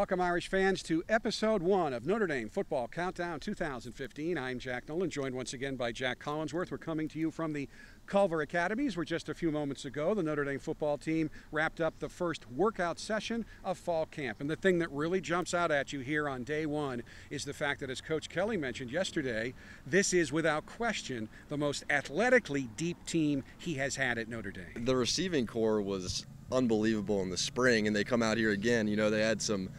Welcome, Irish fans, to Episode 1 of Notre Dame Football Countdown 2015. I'm Jack Nolan, joined once again by Jack Collinsworth. We're coming to you from the Culver Academies, where just a few moments ago, the Notre Dame football team wrapped up the first workout session of fall camp. And the thing that really jumps out at you here on day one is the fact that, as Coach Kelly mentioned yesterday, this is without question the most athletically deep team he has had at Notre Dame. The receiving core was unbelievable in the spring, and they come out here again. You know, they had some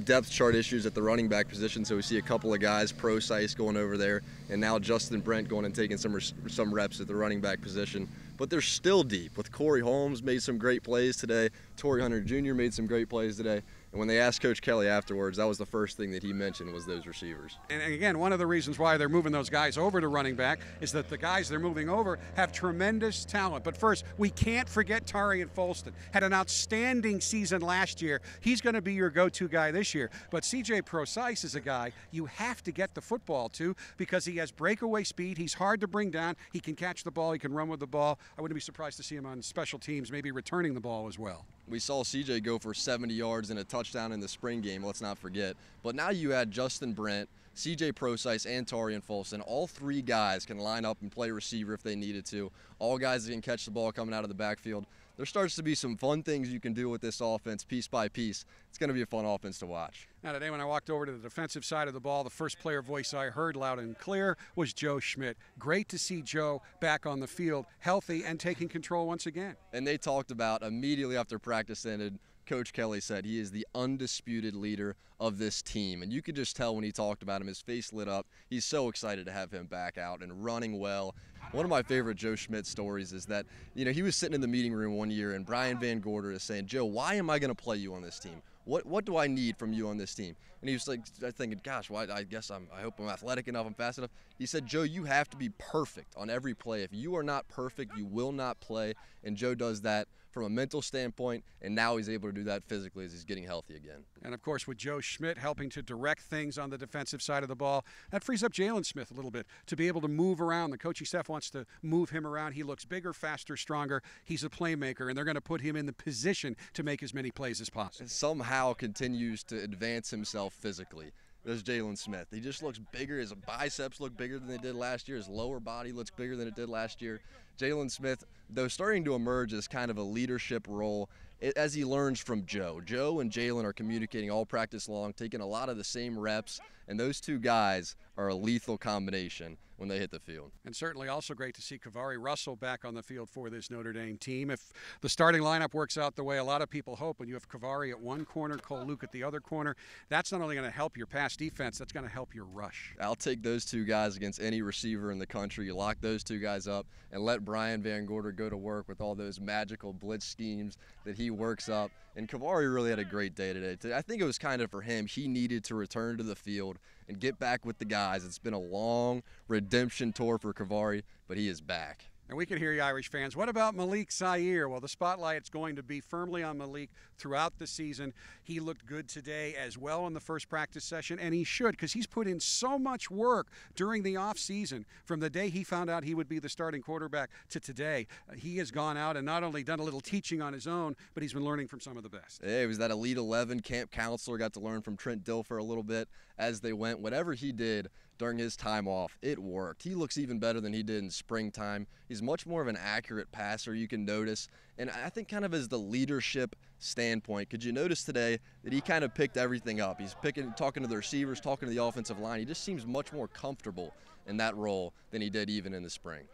depth chart issues at the running back position, so we see a couple of guys, Pro-Size going over there, and now Justin Brent going and taking some reps at the running back position. But they're still deep. With Corey Holmes made some great plays today. Torrey Hunter Jr. made some great plays today. And when they asked Coach Kelly afterwards, that was the first thing that he mentioned was those receivers. And again, one of the reasons why they're moving those guys over to running back is that the guys they're moving over have tremendous talent. But first, we can't forget Tarean Folston. Had an outstanding season last year. He's going to be your go-to guy this year. But CJ Pro-Size is a guy you have to get the football to because he has breakaway speed. He's hard to bring down. He can catch the ball. He can run with the ball. I wouldn't be surprised to see him on special teams, maybe returning the ball as well. We saw CJ go for 70 yards and a touchdown in the spring game, let's not forget. But now you add Justin Brent, CJ Pro-Size, and Tarean Folston. All three guys can line up and play receiver if they needed to. All guys that can catch the ball coming out of the backfield. There starts to be some fun things you can do with this offense piece by piece. It's going to be a fun offense to watch. Now today when I walked over to the defensive side of the ball, the first player voice I heard loud and clear was Joe Schmidt. Great to see Joe back on the field, healthy and taking control once again. And they talked about immediately after practice ended, Coach Kelly said he is the undisputed leader of this team. And you could just tell when he talked about him, his face lit up. He's so excited to have him back out and running well. One of my favorite Joe Schmidt stories is that, you know, he was sitting in the meeting room one year and Brian Van Gorder is saying, "Joe, why am I going to play you on this team? What do I need from you on this team?" And he was like thinking, gosh, well, I hope I'm athletic enough, I'm fast enough. He said, "Joe, you have to be perfect on every play. If you are not perfect, you will not play." And Joe does that from a mental standpoint, and now he's able to do that physically as he's getting healthy again. And, of course, with Joe Schmidt helping to direct things on the defensive side of the ball, that frees up Jalen Smith a little bit to be able to move around. The coaching staff wants to move him around. He looks bigger, faster, stronger. He's a playmaker, and they're going to put him in the position to make as many plays as possible. And somehow continues to advance himself physically. There's Jalen Smith. He just looks bigger. His biceps look bigger than they did last year. His lower body looks bigger than it did last year. Jalen Smith, though, starting to emerge as kind of a leadership role as he learns from Joe. Joe and Jalen are communicating all practice long, taking a lot of the same reps, and those two guys are a lethal combination when they hit the field. And certainly also great to see Kavari Russell back on the field for this Notre Dame team. If the starting lineup works out the way a lot of people hope, and you have Kavari at one corner, Cole Luke at the other corner, that's not only going to help your pass defense, that's going to help your rush. I'll take those two guys against any receiver in the country. You lock those two guys up and let Brian Van Gorder go to work with all those magical blitz schemes that he works up. And Kavari really had a great day today. I think it was kind of for him. He needed to return to the field and get back with the guys. It's been a long redemption tour for Kavari, but he is back. And we can hear you, Irish fans. What about Malik Zaire? Well, the spotlight's going to be firmly on Malik throughout the season. He looked good today as well in the first practice session, and he should, because he's put in so much work during the offseason. From the day he found out he would be the starting quarterback to today, he has gone out and not only done a little teaching on his own, but he's been learning from some of the best. Yeah, he was that Elite 11 camp counselor, got to learn from Trent Dilfer a little bit as they went. Whatever he did during his time off, it worked. He looks even better than he did in springtime. He's much more of an accurate passer, you can notice. And I think kind of as the leadership standpoint, could you notice today that he kind of picked everything up? He's talking to the receivers, talking to the offensive line. He just seems much more comfortable in that role than he did even in the spring.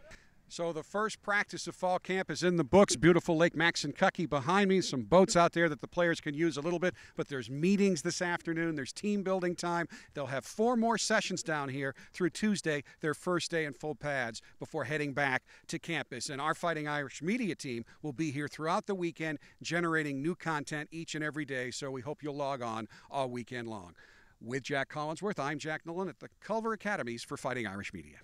So the first practice of fall camp is in the books. Beautiful Lake Maxinkuckee behind me. Some boats out there that the players can use a little bit. But there's meetings this afternoon. There's team building time. They'll have 4 more sessions down here through Tuesday, their first day in full pads, before heading back to campus. And our Fighting Irish media team will be here throughout the weekend, generating new content each and every day. So we hope you'll log on all weekend long. With Jack Collinsworth, I'm Jack Nolan at the Culver Academies for Fighting Irish Media.